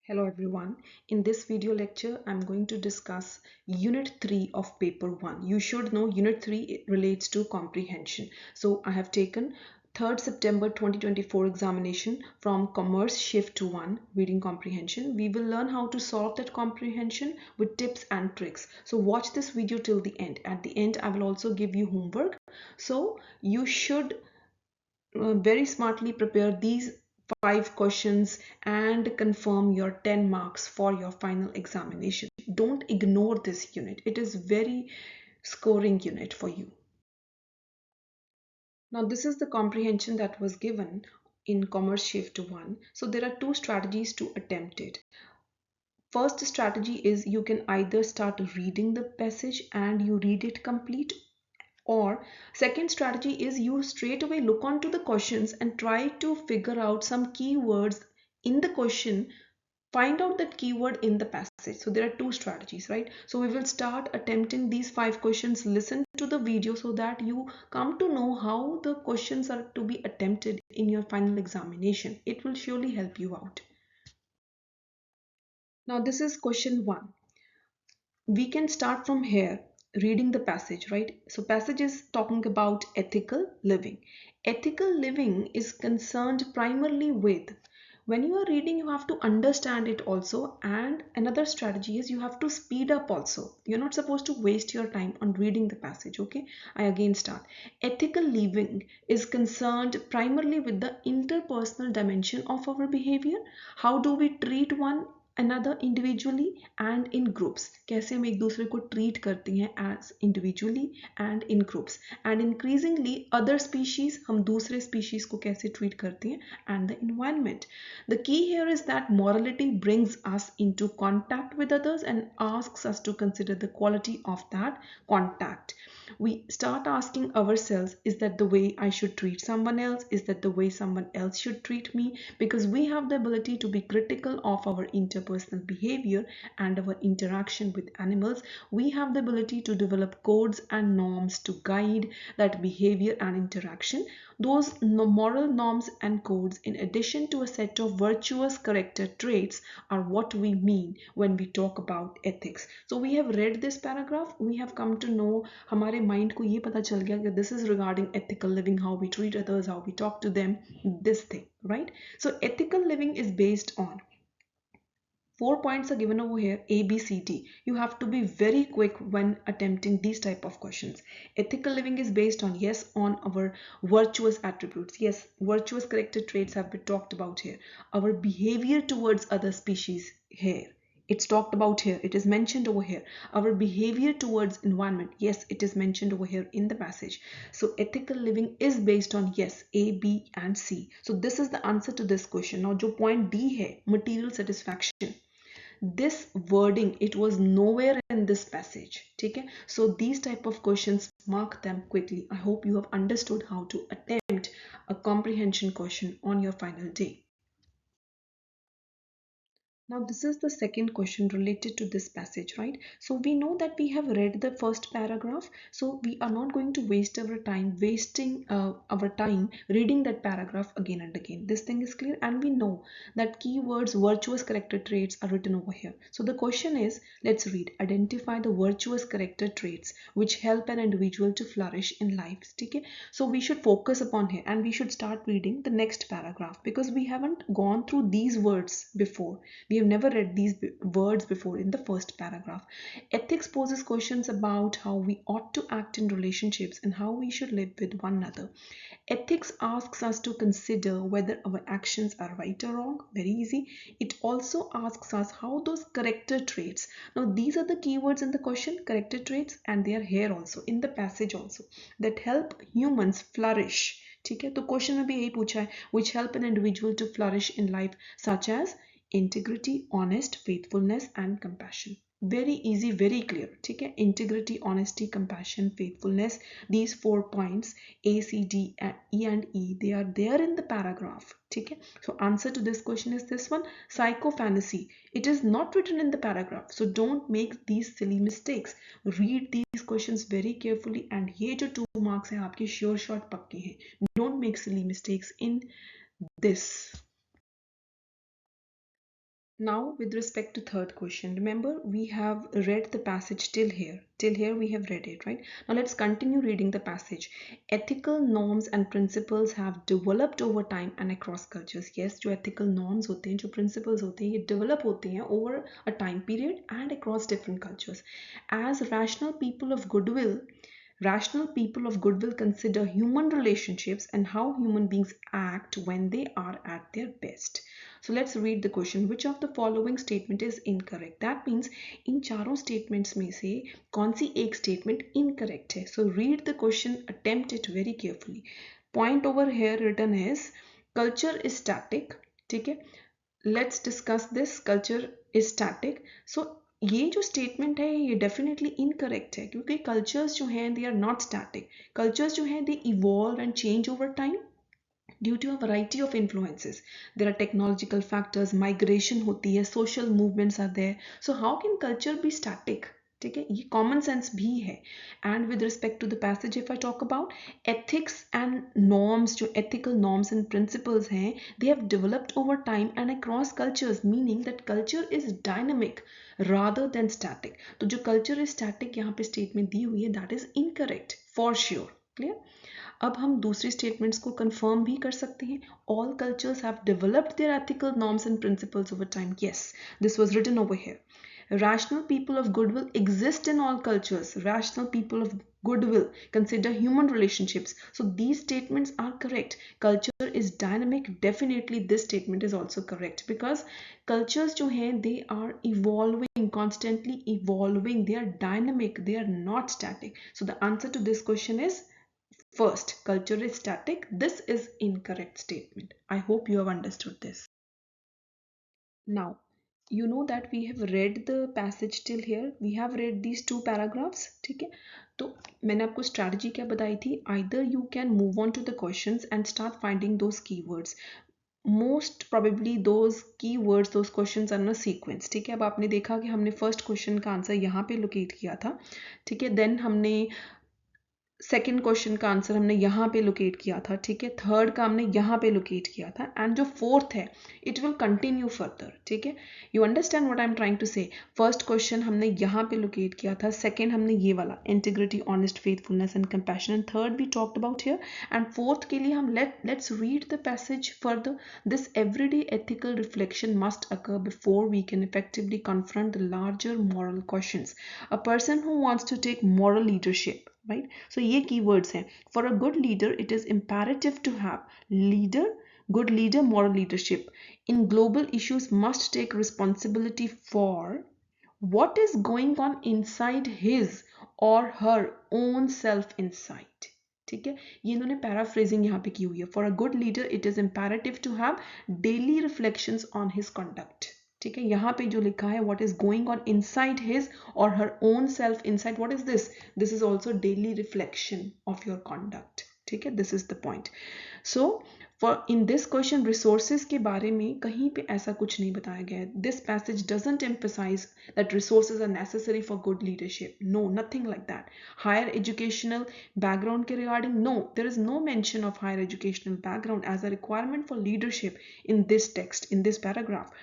Hello everyone. In this video lecture, I'm going to discuss Unit 3 of Paper 1. You should know Unit 3 relates to comprehension. So I have taken 3rd September 2024 examination from Commerce Shift 1, Reading Comprehension. We will learn how to solve that comprehension with tips and tricks. So watch this video till the end. At the end, I will also give you homework. So you should very smartly prepare these 5 questions and confirm your 10 marks for your final examination. Don't ignore this unit. It is very scoring unit for you. Now this is the comprehension that was given in Commerce Shift 1. So there are two strategies to attempt it. First strategy is you can either start reading the passage and you read it complete, or second strategy is you straight away look onto the questions and try to figure out some keywords in the question, find out that keyword in the passage. So there are two strategies, right? So we will start attempting these 5 questions. Listen to the video so that you come to know how the questions are to be attempted in your final examination. It will surely help you out. Now this is question 1. We can start from here, reading the passage, right? So passage is talking about ethical living. Ethical living is concerned primarily with, when you are reading, you have to understand it also, and another strategy is you have to speed up also. You're not supposed to waste your time on reading the passage. Okay, I again start. Ethical living is concerned primarily with the interpersonal dimension of our behavior. How do we treat one another individually and in groups? कैसे हम एक दूसरे को treat करते हैं as individually and in groups, and increasingly other species, हम दूसरे species को कैसे treat करते हैं, and the environment. The key here is that morality brings us into contact with others and asks us to consider the quality of that contact. We start asking ourselves, is that the way I should treat someone else? Is that the way someone else should treat me? Because we have the ability to be critical of our interpersonal behavior and our interaction with animals. We have the ability to develop codes and norms to guide that behavior and interaction. Those moral norms and codes, in addition to a set of virtuous character traits, are what we mean when we talk about ethics. So we have read this paragraph, we have come to know, हमारे mind को ये पता चल गया कि this is regarding ethical living, how we treat others, how we talk to them, this thing, right? So ethical living is based on 4 points are given over here, A, B, C, D. You have to be very quick when attempting these type of questions. Ethical living is based on, yes, on our virtuous attributes. Yes, virtuous character traits have been talked about here. Our behavior towards other species here. It's talked about here. It is mentioned over here. Our behavior towards environment. Yes, it is mentioned over here in the passage. So ethical living is based on, yes, A, B and C. So this is the answer to this question. Now, जो point D है, material satisfaction. This wording, it was nowhere in this passage. Okay, so these type of questions, mark them quickly. I hope you have understood how to attempt a comprehension question on your final day. Now this is the second question related to this passage, right? So we know that we have read the first paragraph, so we are not going to waste our time reading that paragraph again and again. This thing is clear, and we know that keywords virtuous character traits are written over here. So the question is, let's read. Identify the virtuous character traits which help an individual to flourish in life. Okay, so we should focus upon here and we should start reading the next paragraph, because we haven't gone through these words before. We have never read these words before in the first paragraph. Ethics poses questions about how we ought to act in relationships and how we should live with one another. Ethics asks us to consider whether our actions are right or wrong. Very easy. It also asks us how those character traits. Now these are the keywords in the question, character traits, and they are here also in the passage also, that help humans flourish. ठीक है, तो question में भी यही पूछा है, which help an individual to flourish in life, such as integrity, honest, faithfulness and compassion. Very easy, very clear. ठीक है, integrity, honesty, compassion, faithfulness, these 4 points, A, C, D and E, they are there in the paragraph. ठीक है, so answer to this question is this one, psychophantasy. It is not written in the paragraph, so don't make these silly mistakes. Read these questions very carefully, and ये जो 2 marks हैं आपके sure shot पक्के हैं. Don't make silly mistakes in this. Now, with respect to third question, remember we have read the passage till here. Till here we have read it, right? Now let's continue reading the passage. Ethical norms and principles have developed over time and across cultures. Yes, जो ethical norms होते हैं, जो principles होते हैं, ये develop होते हैं over a time period and across different cultures. As rational people of goodwill consider human relationships and how human beings act when they are at their best. So let's read the question. Which of the following statement is incorrect? That means इन चारों statements में से कौन सी एक statement incorrect है? So read the question, attempt it very carefully. Point over here written is culture is static. ठीक है? Let's discuss this. Culture is static. So ये जो स्टेटमेंट है ये डेफिनेटली इनकरेक्ट है क्योंकि कल्चर्स जो हैं they are not static. Cultures जो हैं they evolve and change over time due to a variety of influences. There are technological factors, migration होती है, social movements are there. So how can culture be static? ठीक है, ये common sense भी है. And with respect to the passage, if I talk about ethics and norms, जो ethical norms and principles हैं, they have developed over time and across cultures, meaning that culture is dynamic rather than static. तो जो culture is static यहाँ पे statement दी हुई है, that is incorrect for sure. Clear? अब हम दूसरी स्टेटमेंट्स को कंफर्म भी कर सकते हैं. All cultures have developed their ethical norms and principles over time. Yes, this was written over here. Rational people of goodwill exist in all cultures. Rational people of goodwill consider human relationships. So these statements are correct. Culture is dynamic. Definitely this statement is also correct because cultures जो हैं they are evolving, constantly evolving. They are dynamic. They are not static. So the answer to this question is first, culture is static. This is incorrect statement. I hope you have understood this. Now, you know that we have read the passage till here. We have read these two paragraphs. ठीक है, तो मैंने आपको strategy क्या बताई थी? Either you can move on to the questions and start finding those keywords. Most probably those keywords, those questions are in a sequence. ठीक है, अब आपने देखा कि हमने first question का आंसर यहाँ पे locate किया था. ठीक है, then हमने सेकेंड क्वेश्चन का आंसर हमने यहाँ पे लोकेट किया था. ठीक है, थर्ड का हमने यहाँ पे लोकेट किया था एंड जो फोर्थ है इट विल कंटिन्यू फर्दर. ठीक है, you understand what I am trying to say. First question हमने यहाँ पे लोकेट किया था, सेकेंड हमने ये वाला integrity, honest, faithfulness and compassion, and third भी talked about here. And fourth के लिए हम let's read the passage further. This everyday ethical reflection must occur before we can effectively confront the larger moral questions. A person who wants to take moral leadership, right? So ये keywords हैं. For a good leader, it is imperative to have good leader, moral leadership. In global issues, must take responsibility for what is going on inside his or her own self inside. ठीक है, ये इन्होंने paraphrasing यहाँ पे की हुई है. For a good leader, it is imperative to have daily reflections on his conduct. ठीक है, यहाँ पे जो लिखा है what is going on inside his or her own self inside, what is this? This is also daily reflection of your conduct. ठीक है, this is the point. So for in this question resources के बारे में कहीं पे ऐसा कुछ नहीं बताया गया है. This passage doesn't emphasize that resources are necessary for good leadership. No, nothing like that. Higher educational background के regarding, no, there is no mention of higher educational background as a requirement for leadership in this text, in this paragraph.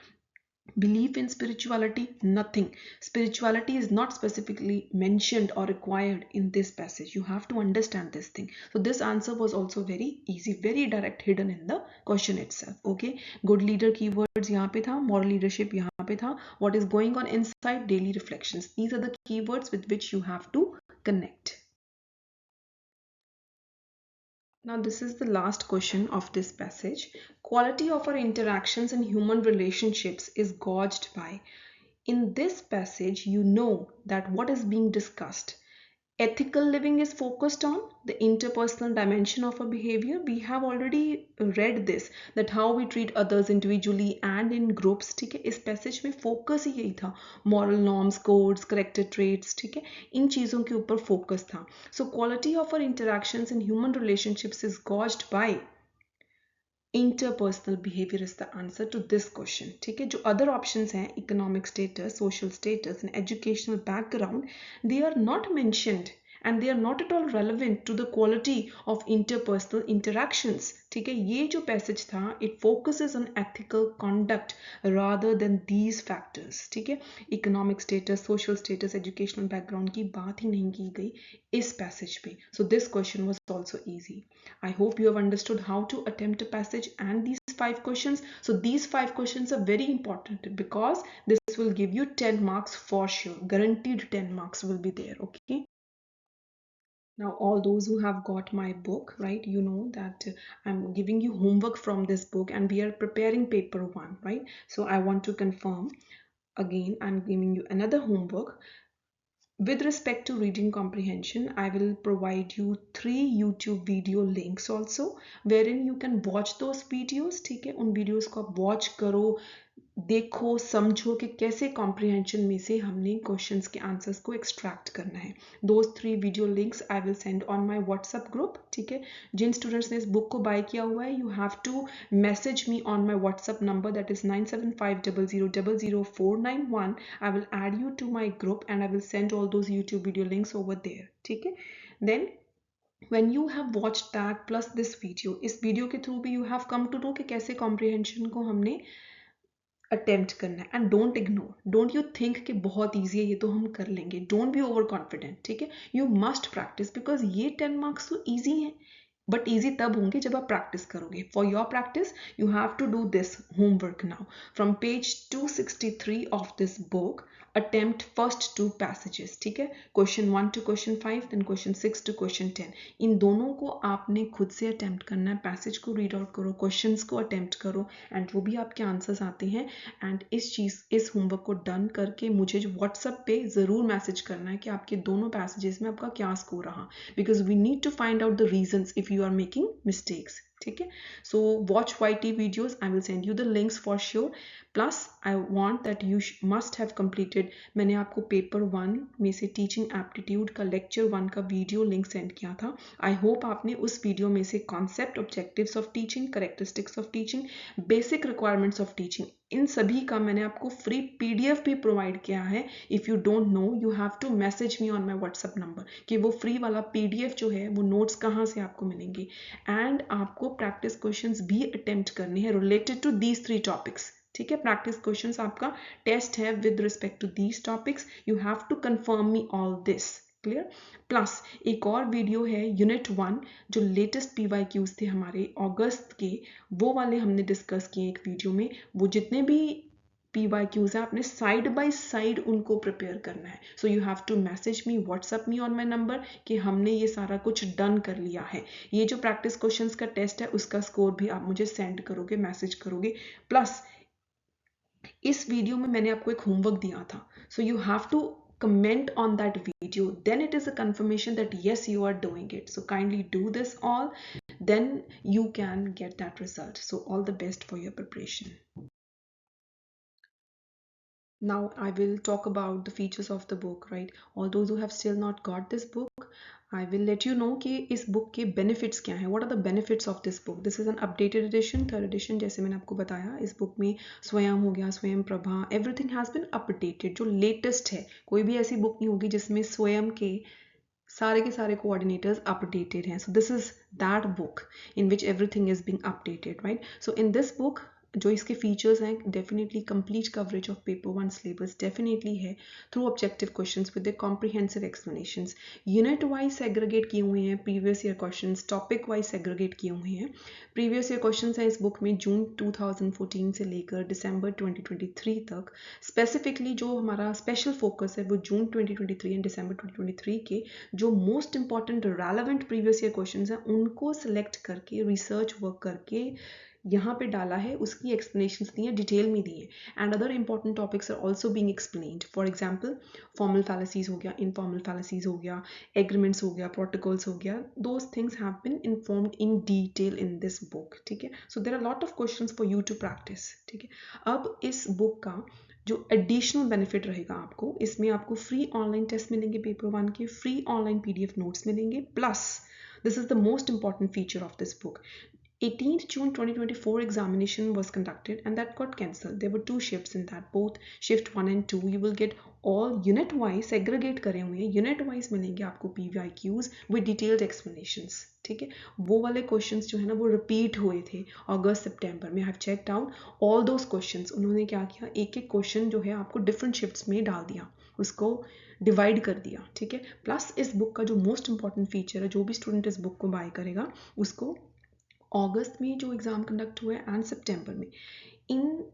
Belief in spirituality, nothing. Spirituality is not specifically mentioned or required in this passage. You have to understand this thing. So this answer was also very easy, very direct, hidden in the question itself. Okay, good leader keywords यहाँ पे था, moral leadership यहाँ पे था, what is going on inside, daily reflections. These are the keywords with which you have to connect. Now this is the last question of this passage. Quality of our interactions and human relationships is gauged by. In this passage, you know that what is being discussed. Ethical living is focused on the interpersonal dimension of our behavior. We have already read this, that how we treat others individually and in groups. ठीक है, इस passage में focus ही यही था. Moral norms, codes, character traits, ठीक है, इन चीज़ों के ऊपर फोकस था. So quality of our interactions in human relationships is gauged by interpersonal behavior is the answer to this question. ठीक है, जो other options हैं, economic status, social status and educational background, they are not mentioned and they are not at all relevant to the quality of interpersonal interactions. ठीक है, ये जो passage था, it focuses on ethical conduct rather than these factors. ठीक है, economic status, social status, educational background की बात ही नहीं की गई इस passage पे. So this question was also easy. I hope you have understood how to attempt a passage and these 5 questions. So these 5 questions are very important because this will give you 10 marks for sure. Guaranteed 10 marks will be there. Okay. Now, all those who have got my book, right, you know that I'm giving you homework from this book and we are preparing paper 1, right? So I want to confirm again, I'm giving you another homework. With respect to reading comprehension, I will provide you 3 YouTube video links also, wherein you can watch those videos. ठीक है, उन videos को आप watch करो, देखो, समझो कि कैसे कॉम्प्रिहेंशन में से हमने क्वेश्चंस के आंसर्स को एक्सट्रैक्ट करना है. Those 3 video links I will send on my WhatsApp group. ठीक है, जिन स्टूडेंट्स ने इस बुक को बाय किया हुआ है, you have to message me on my WhatsApp number, that is 9750000491. I will add you to my group and I will send all those YouTube video links over there. ठीक है, then when you have watched that plus this video, इस video के through भी you have come to know कि कैसे comprehension को हमने attempt करना है. And don't ignore, don't you think कि बहुत ईजी है ये तो हम कर लेंगे. Don't be over confident. ठीक है, यू मस्ट प्रैक्टिस बिकॉज ये 10 मार्क्स तो ईजी हैं, बट ईजी तब होंगे जब आप प्रैक्टिस करोगे. For your practice you have to do this homework now from page 263 of this book. attempt first 2 passages. ठीक है, question 1 to question 5, then question 6 to question 10. इन दोनों को आपने खुद से अटेम्प्ट करना है. पैसेज को रीड आउट करो, क्वेश्चंस को अटेम्प्ट करो एंड जो भी आपके आंसर्स आते हैं, एंड इस होमवर्क को डन करके मुझे जो व्हाट्सएप पे ज़रूर मैसेज करना है कि आपके दोनों पैसेजेस में आपका क्या स्कोर रहा, because we need to find out the reasons if you are making mistakes. ठीक है, so watch YT videos, I will send you the links for sure. Plus I want that you must have completed. मैंने आपको paper 1 में से teaching aptitude का lecture 1 का video link send किया था. आई होप आपने उस वीडियो में से concept, objectives of teaching, characteristics of teaching, basic requirements of teaching, इन सभी का मैंने आपको फ्री PDF भी प्रोवाइड किया है. If you don't know, you have to message me on my WhatsApp number कि वो फ्री वाला PDF जो है वो नोट्स कहाँ से आपको मिलेंगे. एंड आपको प्रैक्टिस क्वेश्चंस भी अटेम्प्ट करने हैं रिलेटेड टू दीज 3 टॉपिक्स. ठीक है, प्रैक्टिस क्वेश्चंस आपका टेस्ट है with respect to these topics. You have to confirm me all this. Clear? Plus एक और वीडियो है यूनिट 1, जो लेटेस्ट PYQs थे हमारे अगस्त के, वो वाले हमने डिस्कस किए एक वीडियो में. वो जितने भी PYQs है आपने साइड बाय साइड उनको प्रिपेयर करना है. So you have to message me, WhatsApp me on my number कि हमने ये सारा कुछ डन कर लिया है. ये जो प्रैक्टिस क्वेश्चंस का टेस्ट है उसका स्कोर भी आप मुझे सेंड करोगे, मैसेज करोगे. प्लस इस वीडियो में मैंने आपको एक होमवर्क दिया था, so you have to comment on that video, then it is a confirmation that yes, you are doing it. So kindly do this all, then you can get that result. So all the best for your preparation. Now I will talk about the features of the book, right? All those who have still not got this book, I will let you know कि इस book के benefits क्या हैं. What are the benefits of this book? This is an updated edition, 3rd edition. जैसे मैंने आपको बताया, इस बुक में स्वयं हो गया, स्वयं Prabha, everything has been updated. जो latest है, कोई भी ऐसी बुक नहीं होगी जिसमें स्वयं के सारे coordinators updated हैं. So this is that book in which everything is being updated, right? So in this book, जो इसके फीचर्स हैं, definitely complete coverage of paper 1 syllabus definitely है through objective questions with the comprehensive explanations. Unit wise segregate किए हुए हैं previous year questions, topic wise segregate किए हुए हैं. प्रीवियस ईयर क्वेश्चंस हैं इस बुक में जून 2014 से लेकर दिसंबर 2023 तक. स्पेसिफिकली जो हमारा स्पेशल फोकस है वो जून 2023 एंड दिसंबर 2023 के जो most important relevant previous year questions हैं उनको सिलेक्ट करके रिसर्च वर्क करके यहाँ पे डाला है. उसकी एक्सप्लेनेशंस दी हैं, डिटेल में दी हैं. And other important topics are also being explained. For example formal fallacies हो गया, इनफॉर्मल फैलेसीज हो गया, एग्रीमेंट्स हो गया, प्रोटोकॉल्स हो गया. Those things have been informed in detail in this book. ठीक है, so there are lot of questions for you to practice. ठीक है, अब इस बुक का जो एडिशनल बेनिफिट रहेगा आपको, इसमें आपको फ्री ऑनलाइन टेस्ट मिलेंगे पेपर 1 के, फ्री ऑनलाइन PDF नोट्स मिलेंगे. Plus this is the most important feature of this book, 18th June 2024 examination was conducted and that got cancelled. There were 2 shifts in that, both shift 1 and 2. You will get all unit wise segregate करे हुए हैं, unit wise मिलेंगे आपको PYQs with detailed explanations. ठीक है, वो वाले questions जो है ना वो रिपीट हुए थे अगस्त सितंबर में. I have checked out all those questions. उन्होंने क्या किया, एक एक क्वेश्चन जो है आपको डिफरेंट शिफ्ट्स में डाल दिया, उसको डिवाइड कर दिया. ठीक है, प्लस इस बुक का जो मोस्ट इंपॉर्टेंट फीचर है, जो भी स्टूडेंट इस बुक को बाय करेगा उसको अगस्त में जो एग्ज़ाम कंडक्ट हुए एंड सितंबर में, इन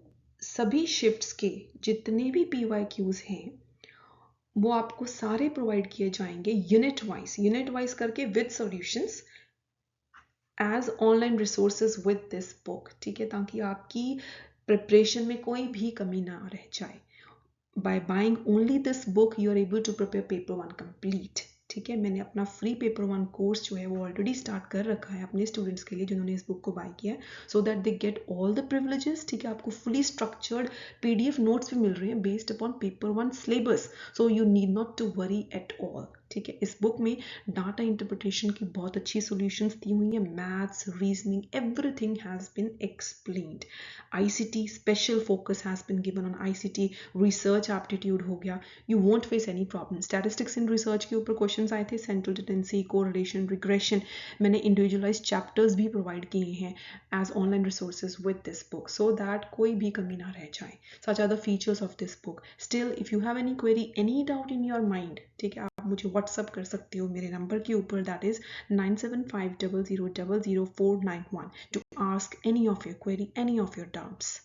सभी शिफ्ट्स के जितने भी PYQs हैं वो आपको सारे प्रोवाइड किए जाएंगे यूनिट वाइज करके with solutions as online resources with this book. ठीक है, ताकि आपकी प्रिपरेशन में कोई भी कमी ना रह जाए. By buying only this book you are able to prepare paper 1 complete. ठीक है, मैंने अपना फ्री पेपर 1 कोर्स जो है वो ऑलरेडी स्टार्ट कर रखा है अपने स्टूडेंट्स के लिए जिन्होंने इस बुक को बाय किया है, so that they get all the privileges. ठीक है, आपको फुली स्ट्रक्चर्ड PDF नोट्स भी मिल रहे हैं based upon paper 1 syllabus, so you need not to worry at all. ठीक है, इस बुक में डाटा इंटरप्रिटेशन की बहुत अच्छी सॉल्यूशंस दी हुई हैं, maths, reasoning, everything has been explained. ICT special focus has been given on ICT. Research aptitude हो गया, you won't face any problem. Statistics in research के ऊपर क्वेश्चंस आए थे, सेंट्रल टेंडेंसी, कोरिलेशन, रिग्रेशन. मैंने इंडिविजुअलाइज चैप्टर्स भी provide किए हैं as online resources with this book, so that कोई भी कमी ना रह जाए. Such are the features of this book. Still if you have any query, any doubt in your mind, ठीक है, आप मुझे व्हाट्सअप कर सकते हो मेरे नंबर के ऊपर, that is 9750000491 to ask any of your query, any of your doubts.